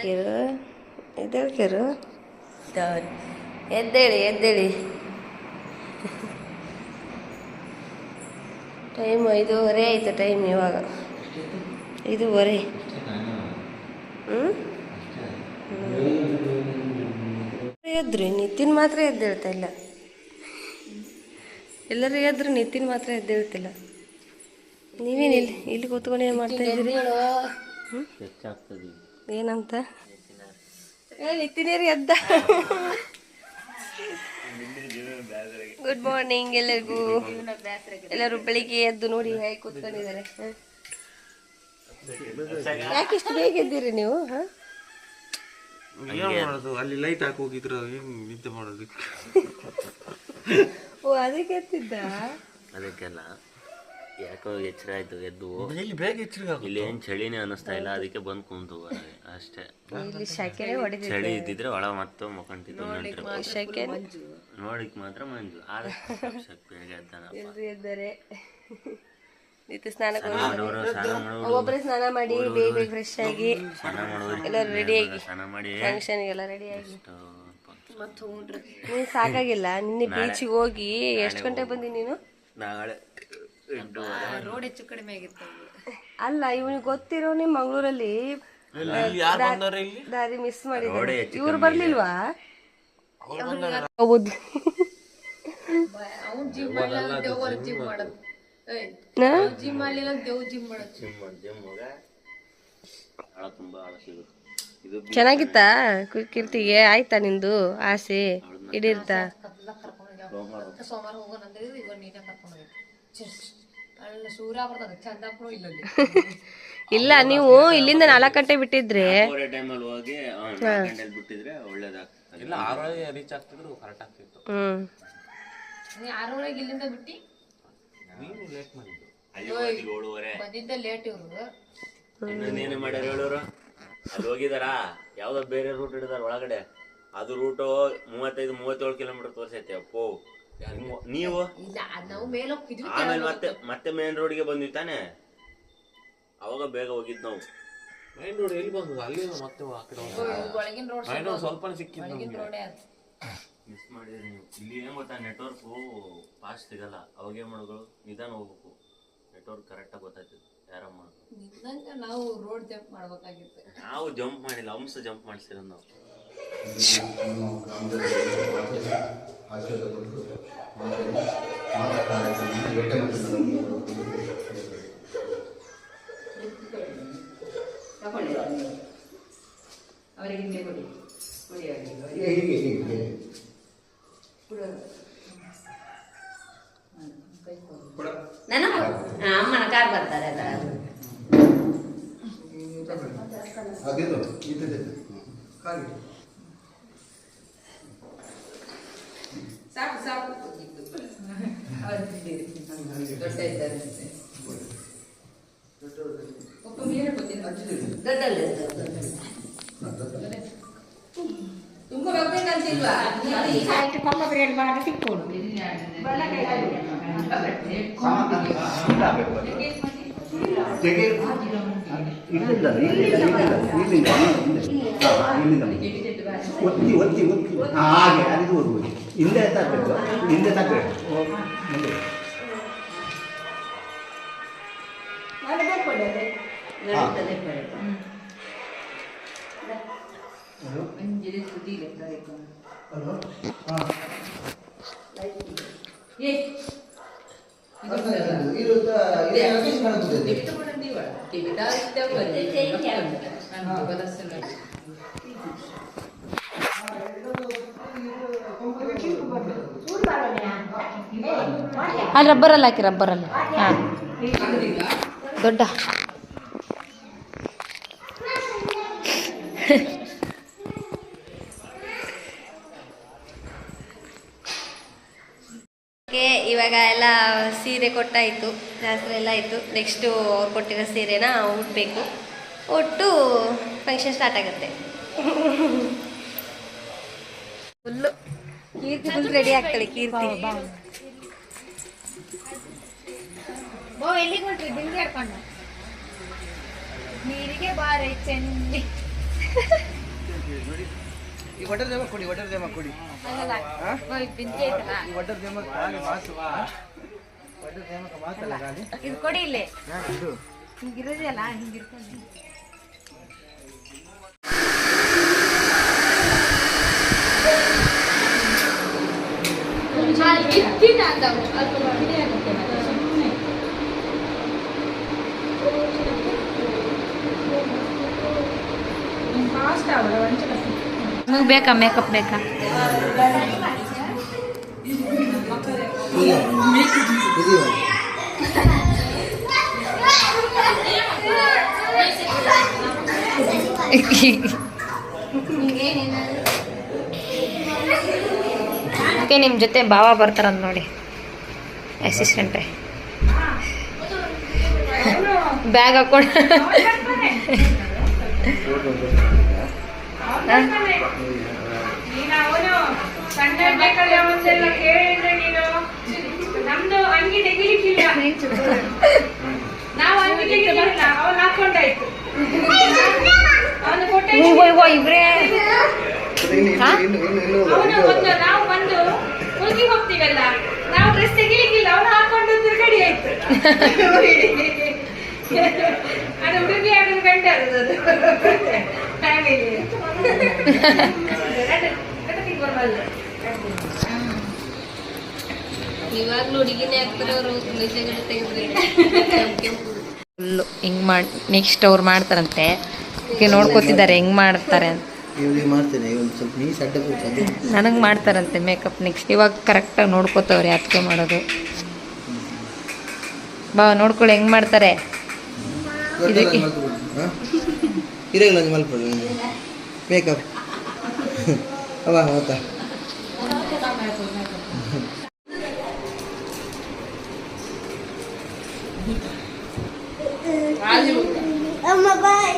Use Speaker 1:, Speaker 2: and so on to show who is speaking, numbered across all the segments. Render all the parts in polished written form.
Speaker 1: ಕಿರು ಎದ್ದೇಳಿ ಕಿರು ಎದ್ದೇಳಿ ಎದ್ದೇಳಿ. ಟೈಮ್ 5:30 ಆಯಿತು. ಟೈಮ್ ಇವಾಗ 5:30. ಎದ್ರಿ ನಿತಿನ್ ಮಾತ್ರ ಎದ್ದೇಳ್ತಾ ಇಲ್ಲ. ಎಲ್ಲರೂ ಎದ್ರು ನಿತಿನ್ ಮಾತ್ರ ಎದ್ದೇಳ್ತಿಲ್ಲ. ನೀವೇನು ಇಲ್ಲಿ ಕೂತ್ಕೊಂಡು ಏನು ಮಾಡ್ತಾ ಇದ್ದೀರಿ? ಏನಂತ ನಿತಿನೇರಿ ಎದ್ದ. ಗುಡ್ ಮಾರ್ನಿಂಗ್ ಎಲ್ಲರಿಗೂ. ಎಲ್ಲರೂ ಬೆಳಿಗ್ಗೆ ಎದ್ದು ನೋಡಿ ಹೇಗೆ ಕೂತ್ಕೊಂಡಿದ್ದಾರೆ. ಯಾಕೆ ಇಷ್ಟು ಬೇಗ ಎದ್ದೀರಿ ನೀವು?
Speaker 2: ಅಲ್ಲಿ ಲೈಟ್ ಹಾಕಿ ಹೋಗಿದ್ರು ನಿದ್ದೆ ಮಾಡೋದು.
Speaker 1: ಓ ಅದಕ್ಕೆ ಎತ್ತಿದ್ದ?
Speaker 3: ಅದಕ್ಕೆಲ್ಲ ಯಾಕೋ ಎಚ್ಚರ ಆಯ್ತು ಎದ್ದು.
Speaker 2: ಇಲ್ಲಿ ಬೇಗ ಎಚ್ಚರ.
Speaker 3: ಇಲ್ಲಿ ಏನ್ ಚಳಿನೇ ಅನಿಸ್ತಾ ಇಲ್ಲ, ಅದಕ್ಕೆ ಬಂದ್ ಕುಂತು ಅಷ್ಟೇ.
Speaker 1: ಇಲ್ಲಿ ಶೆಕೆನೆ ಹೊಡಿತಿದೆ.
Speaker 3: ಚಳಿ ಇದ್ದಿದ್ರೆ ಒಳ ಮತ್ತೆ ಮುಖಂಟಿತ್ತು.
Speaker 1: ಶೆಕೆ
Speaker 3: ನೋಡಿಕ್ ಮಾತ್ರ ಮಂಜು. ಬೇಗ ಎದ್ದಾನ.
Speaker 1: ಎಲ್ರು ಎದ್ದಾರೆ. ನಿತ್ಯ ಸ್ನಾನ ಒಬ್ಬರೇ ಸ್ನಾನ ಮಾಡಿ ಬೇಗ ಬೇಗ ಫ್ರೆಶ್ ಆಗಿ ಎಲ್ಲರೂ ರೆಡಿಯಾಗಿ ಫಂಕ್ಷನ್ಗೆಲ್ಲ ರೆಡಿಯಾಗಿ. ನೀನು ಸಾಕಾಗಿಲ್ಲ? ನಿನ್ನೆ ಬೀಚಿಗೆ ಹೋಗಿ ಎಷ್ಟು ಗಂಟೆಗೆ ಬಂದಿ ನೀನು?
Speaker 3: ನಾಳೆ
Speaker 4: ರೋಡ್ ಹೆಚ್ಚು ಕಡಿಮೆ ಆಗಿತ್ತು.
Speaker 1: ಅಲ್ಲ ಇವನಿಗೆ ಗೊತ್ತಿರೋ ನಿಮ್ಮ ಮಂಗಳೂರಲ್ಲಿ ದಾರಿ ಮಿಸ್ ಮಾಡಿದ್ದಾರೆ. ಇವ್ರು ಬರ್ಲಿಲ್ವಾ? ಹೌದು.
Speaker 4: ಅವ್ನು ಜಿಮ್ ಮಾಡಲ್ಲ, ದೇವ್ರ ಜಿಮ್ ಮಾಡೋದು. ಜಿಮ್ ಮಾಡಲಿಲ್ಲ, ದೇವ್ ಜಿಮ್ ಮಾಡೋದು.
Speaker 1: ಚೆನ್ನಾಗಿತ್ತಾ ಕೀರ್ತಿಗೆ? ಆಯ್ತಾ ನಿಂದು ಆಸೆ ಇಡಿರ್ತಾ?
Speaker 4: ಸೋಮವಾರ ಹೋಗೋಣ ಅಂದ್ರೆ ಇವಾಗ ನೀನೇ ಕರ್ಕೊಂಡು ಹೋಗಿ ಅಲ್ಲ ಸೂರ್ಯ ಬರ್ತದೆ ಚಂದಾಪುರ ಇಲ್ಲಲ್ಲಿ.
Speaker 1: ಇಲ್ಲ ನೀವು ಇಲ್ಲಿಂದ 4 ಗಂಟೆ ಬಿಟ್ಟಿದ್ರೆ
Speaker 3: ಟೈಮಲ್ಲಿ ಹೋಗಿ ಬಿಟ್ಟಿದ್ರೆ ಒಳ್ಳೇದಾಗ್ತದೆ.
Speaker 2: ಇಲ್ಲ 6 ರೀಚ್ ಆಗ್ತಿದ್ರು ಕರೆಕ್ಟ್ ಆಗ್ತಿತ್ತು.
Speaker 4: ನೀ 6:30 ಇಲ್ಲಿಂದ ಬಿಟ್ಟು
Speaker 2: ನೀನು ಲೇಟ್ ಮಾಡಿದ್ದು.
Speaker 3: 7:30
Speaker 4: ಬಂದಿದ್ದ ಲೇಟ್ ಇವ್ರು.
Speaker 3: ಇನ್ನೇನು ಮಾಡ್ಯಾರ ಹೇಳೋರು? ಅಲ್ಲಿ ಹೋಗಿದಾರಾ? ಯಾವ್ದೋ ಬೇರೆ ರೂಟ್ ಹಿಡಿದಾರ ಒಳಗಡೆ. ಅದು ರೂಟು 35-37 ಕಿಲೋಮೀಟರ್ ತೋರ್ಸೈತೆ. ಅಪ್ಪೋ ನೀವು ಆಮೇಲೆ ಮತ್ತೆ ಮೇನ್ ರೋಡ್ಗೆ ಬಂದ್ವಿ ತಾನೆ? ಅವಾಗ ಬೇಗ ಹೋಗಿದ್ ನಾವು.
Speaker 2: ಮೈನ್ ರೋಡ್ ಎಲ್ಲಿ ಬಂದು ಅಲ್ಲಿ ಮತ್ತೆ ಆ ಕಡೆ
Speaker 4: ಒಳಗಿನ ರೋಡ್
Speaker 2: ಮೈನ್ ರೋಡ್ ಸ್ವಲ್ಪ ಸಿಕ್ಕಿದ್ದು
Speaker 3: ಮಿಸ್ ಮಾಡಿದ್ರಿ ನೀವು. ಇಲ್ಲಿ ಏನ್ ಗೊತ್ತಾ, ನೆಟ್ವರ್ಕು ಫಾಸ್ಟ್ ಸಿಗಲ್ಲ. ಅವಾಗ ಏನ್ ಮಾಡೋದು, ನಿಧಾನ ಹೋಗ್ಬೇಕು. ನೆಟ್ವರ್ಕ್ ಕರೆಕ್ಟಾಗಿ ಗೊತ್ತಾಗ್ತದೆ. ಯಾರಮ್ಮ
Speaker 4: ನಾವು ರೋಡ್ ಜಂಪ್ ಮಾಡ್ಬೇಕಾಗಿತ್ತು.
Speaker 3: ನಾವು ಜಂಪ್ ಮಾಡಿಲ್ಲ, ಅಂಶ ಜಂಪ್ ಮಾಡಿಸಿರೋದು ನಾವು.
Speaker 4: ಅಮ್ಮನ ಕಾರ್ ಬರ್ತಾರೆ ಸಾಕು ಸಾಕು ದೊಡ್ಡ ಇದ್ದಾರೆ. ತುಂಬ ಹೋಗ್ಬೇಕಂತಿಲ್ವಾ? ಸಿಕ್ಕೋಣ
Speaker 5: ಒತ್ತಿ ಒತ್ತಿ ಒತ್ತಿ ಹಾಗೆ ಅದು ಓದ್ಬೋದು. ಹಿಂದೆ ತಗಬೇಕು, ಹಿಂದೆ ತಗಬೇಕು.
Speaker 1: ಅಲ್ಲಿ ರಬ್ಬರಲ್ಲಿ ಹಾಕಿ, ರಬ್ಬರಲ್ಲಿ. ಹಾಂ ದೊಡ್ಡ ಇವಾಗ ಎಲ್ಲ ಸೀರೆ ಕೊಟ್ಟಾಯಿತು, ಶಾಸ್ತ್ರ ಎಲ್ಲ ಆಯಿತು. ನೆಕ್ಸ್ಟು ಅವ್ರು ಕೊಟ್ಟಿರೋ ಸೀರೆನ ಉಟ್ಬೇಕು. ಒಟ್ಟು ಫಂಕ್ಷನ್ ಸ್ಟಾರ್ಟ್ ಆಗುತ್ತೆ. ಫುಲ್ಲು ಕೀರ್ತಿ ಫುಲ್ ರೆಡಿ ಆಗ್ತಾಳೆ. ಕೀರ್ತಿ
Speaker 4: ಎಲ್ಲಿಗೆ ಹೊಂಟ್ರಿ? ಬಿಲ್ಗೆ ಹಾಕೊಂಡು ನೀರಿಗೆ ಬಾರಿ ಚೆನ್ನಿ
Speaker 6: ಈ ವಾಟರ್ ದೇಮ ಕೊಡಿ
Speaker 4: ಬಿಂದಿ ಐತಲ್ಲ
Speaker 6: ಈ ವಾಟರ್ ದೇಮ ಖಾಲಿ ಬಾಸುವಾ ವಾಟರ್ ದೇಮ ಬಾಸಲ್ಲ ಖಾಲಿ
Speaker 4: ಇದು ಕೊಡಿ ಇಲ್ಲೇ
Speaker 6: ಇದು
Speaker 4: ಹಿಂಗಿರೋದಿಲ್ಲ ಹಿಂಗಿರ್ಕೊಂಡು ನಿಮಗೆ ಬೇಕಾ ಮೇಕಪ್ ಬೇಕಾ
Speaker 6: ಇದು
Speaker 4: ಓಕೆ ನಿಮ್ಮ ಜೊತೆ ಭಾವ ಬರ್ತಾರಂತ ನೋಡಿ ಅಸಿಸ್ಟೆಂಟೇ ಬ್ಯಾಗ್ ಹಾಕೊಂಡು ಇಬ್ರೇ
Speaker 7: ನಾವು ಬಂದು ಹೋಗಿ ಹೋಗ್ತೀವಲ್ಲ ನಾವು ಡ್ರೆಸ್ ತೆಗಿಲಿಕ್ಕಿಲ್ಲ ಅವನು ಹಾಕೊಂಡು ತಿರುಗಡಿ ಆಯ್ತು ಅದು ಹುಡುಗಿ ಆಗೋದು ಗಂಡ ಅದು ಫ್ಯಾಮಿಲಿ
Speaker 1: ಇವಾಗ್ಲೂ ಹುಡುಗಿನೇ ಆಗ್ತಾರೆ ಅವರು ನಿಜಗಡೆ ತೆಗೆದ್ರೆ
Speaker 4: ಫುಲ್ಲು ಹಿಂಗೆ ಮಾಡಿ ನೆಕ್ಸ್ಟ್ ಅವ್ರು ಮಾಡ್ತಾರಂತೆ ನೋಡ್ಕೊತಿದ್ದಾರೆ ಹೆಂಗೆ ಮಾಡ್ತಾರೆ ಅಂತ
Speaker 6: ಇವಳಿಗೆ ಮಾಡ್ತೇನೆ ಇವಳು ಸ್ವಲ್ಪ ನೀ ಸಡ್ಡ ಕೂರ್ಸೋದು
Speaker 4: ನನಗೆ ಮಾಡ್ತಾರಂತೆ ಮೇಕಪ್ ನೆಕ್ಸ್ಟ್ ಇವಾಗ ಕರೆಕ್ಟಾಗಿ ನೋಡ್ಕೋತವ್ರೆ ಅದಕ್ಕೆ ಮಾಡೋದು ಬಾ ನೋಡ್ಕೊಳ್ಳಿ ಹೆಂಗೆ ಮಾಡ್ತಾರೆ ಇದಕ್ಕೆ
Speaker 6: ಇರಲ್ಲ ಮಲ್ಪಡು ಮೇಕಪ್ ಅವ ಆತ
Speaker 1: ಅಮ್ಮ ಬಾಯ್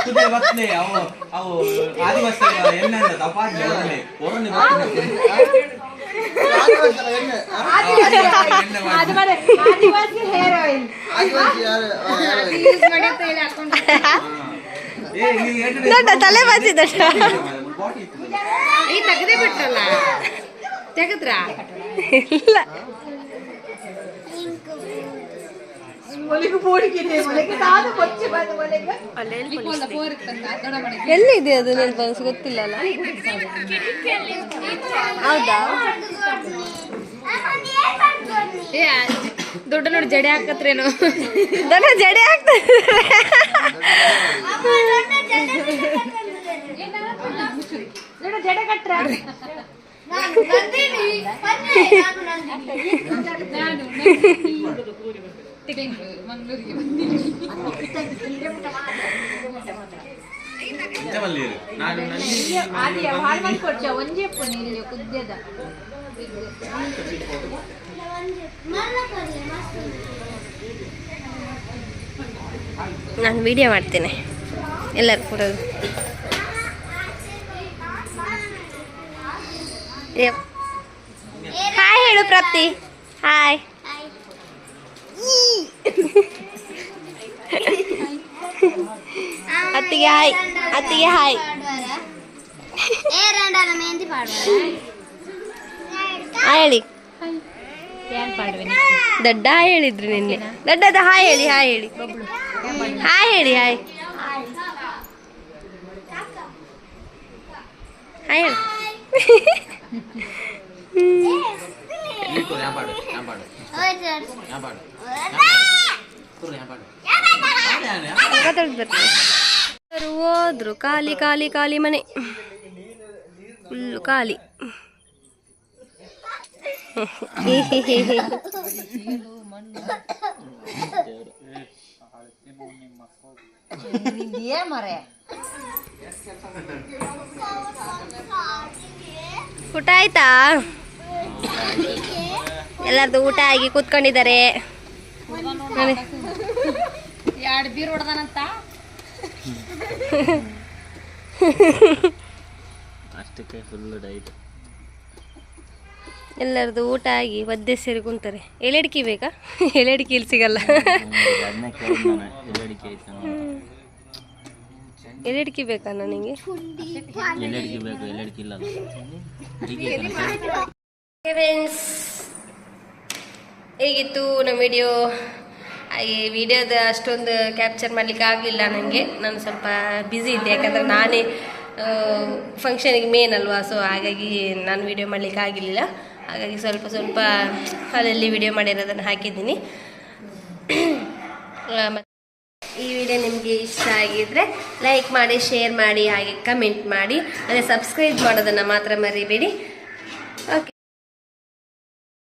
Speaker 6: ಕುದೇ ಬತ್ತಲೆ ಅವು ಆದಿವಾಸಿ ಎಣ್ಣೆ ತಪಾಸಣೆ ಒರನೆ
Speaker 7: ಆದಿವಾಸಿ ಹೇರ್ ಆಯಿಲ್ ಯೂಸ್ ಮಾಡಿ ಅಂತ ಹೇಳಿ ಹಾಕೊಂಡು
Speaker 1: ದೊಡ್ಡ ತಲೆ ಬಾಚಿ ದೊಡ್ಡ
Speaker 7: ಈ ತೆಗೆದೇ ಬಿಟ್ರಲ್ಲ ತೆಗೆದ್ರ
Speaker 1: ಇಲ್ಲ ಎಲ್ಲಿದೆ ಅದು ನೆನಪು ಗೊತ್ತಿಲ್ಲ ಅಲ್ಲ ಹೌದಾ
Speaker 7: ದೊಡ್ಡ ನೋಡಿ ಜಡೆ ಹಾಕತ್ರೇನು
Speaker 1: ದೊಡ್ಡ ಜಡೆ ಆಗ್ತದೆ
Speaker 7: ದೊಡ್ಡ ಜಡೆ ಕಟ್ರ
Speaker 1: ನಾನು ವಿಡಿಯೋ ಮಾಡ್ತೇನೆ ಎಲ್ಲರೂ ಕೂಡ ಹಾಯ್ ಹೇಳು ಪ್ರಾಪ್ತಿ ಹಾಯ್ ಅತ್ತಿಗೆ ಹಾಯ್ ಅತ್ತಿಗೆ ಹಾಯ್ ಹಾಯ್ ಹೇಳಿ ದೊಡ್ಡ ಹಾಯ್ ಹೇಳಿದ್ರಿ ನಿನ್ನೆ ದೊಡ್ಡದ ಹಾಯ್ ಹೇಳಿ ಹಾಯ್ ಹೇಳಿ ಹಾಯ್ ಹೇಳಿ ಹಾಯ್ ಹಾಯ್ ಹೇಳಿ ಹೋದ್ರು ಖಾಲಿ ಖಾಲಿ ಖಾಲಿ ಮನೆ ಫುಲ್ಲು ಖಾಲಿ ಊಟ ಆಯ್ತಾ ಎಲ್ಲರದು ಊಟ ಆಗಿ ಕೂತ್ಕೊಂಡಿದ್ದಾರೆ
Speaker 7: ಎರಡು ಬೀರ್ ಹೊಡೆದಾನಂತ
Speaker 3: ಅಷ್ಟಕ್ಕೆ ಫುಲ್ ಡೈಟ್
Speaker 1: ಎಲ್ಲರದು ಊಟ ಆಗಿ ಒದ್ದೆ ಸೇರಿ ಕುಂತಾರೆ ಎಲೆಡಿಕೆ ಬೇಕಾ ಎಲೆಡಿಕೆ ಇಲ್ಲಿ ಸಿಗಲ್ಲ ಎಲೆಡಿಕೆ ಬೇಕಾ ನನಗೆ ಫ್ರೆಂಡ್ಸ್ ಹೇಗಿತ್ತು ನಮ್ಮ ವಿಡಿಯೋ ಹಾಗೆ ವಿಡಿಯೋದ ಅಷ್ಟೊಂದು ಕ್ಯಾಪ್ಚರ್ ಮಾಡಲಿಕ್ಕೆ ಆಗಲಿಲ್ಲ ನನಗೆ ನಾನು ಸ್ವಲ್ಪ ಬ್ಯುಸಿ ಇದ್ದೆ ಯಾಕಂದರೆ ನಾನೇ ಫಂಕ್ಷನಿಗೆ ಮೇನ್ ಅಲ್ವಾ ಸೊ ಹಾಗಾಗಿ ನಾನು ವಿಡಿಯೋ ಮಾಡಲಿಕ್ಕೆ ಆಗಿರಲಿಲ್ಲ ಹಾಗಾಗಿ ಸ್ವಲ್ಪ ಸ್ವಲ್ಪ ಅಲ್ಲಲ್ಲಿ ವಿಡಿಯೋ ಮಾಡಿರೋದನ್ನು ಹಾಕಿದ್ದೀನಿ ಮತ್ತು ಈ ವಿಡಿಯೋ ನಿಮಗೆ ಇಷ್ಟ ಆಗಿದ್ದರೆ ಲೈಕ್ ಮಾಡಿ ಶೇರ್ ಮಾಡಿ ಹಾಗೆ ಕಮೆಂಟ್ ಮಾಡಿ ಮತ್ತು ಸಬ್ಸ್ಕ್ರೈಬ್ ಮಾಡೋದನ್ನು ಮಾತ್ರ ಮರಿಬೇಡಿ ಓಕೆ.